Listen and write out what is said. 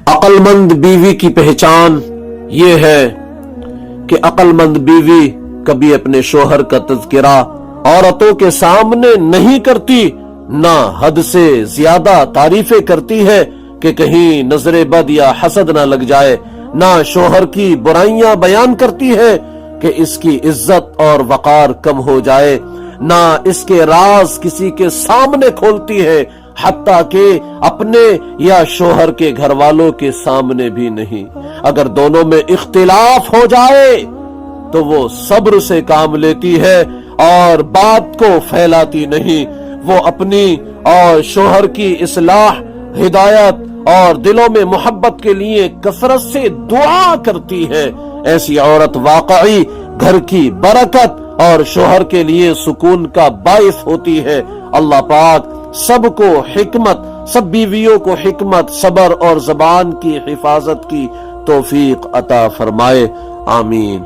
अक्लमंद बीवी की पहचान ये है कि अक्लमंद बीवी कभी अपने शोहर का तज़किरा औरतों के सामने नहीं करती, ना हद से ज्यादा तारीफें करती है कि कहीं नजरे बद या हसद ना लग जाए, ना शोहर की बुराइयां बयान करती है कि इसकी इज्जत और वकार कम हो जाए, ना इसके राज किसी के सामने खोलती है, हत्ता कि अपने या शोहर के घर वालों के सामने भी नहीं। अगर दोनों में इख्तिलाफ हो जाए तो वो सब्र से काम लेती है और बात को फैलाती नहीं। वो अपनी और शोहर की इस्लाह, हिदायत और दिलों में मोहब्बत के लिए कसरत से दुआ करती है। ऐसी औरत वाकई घर की बरकत और शोहर के लिए सुकून का बाइस होती है। अल्लाह पाक सबको हिकमत, सब बीवियों को हिकमत, सबर और ज़बान की हिफाजत की तौफीक अता फरमाए। आमीन।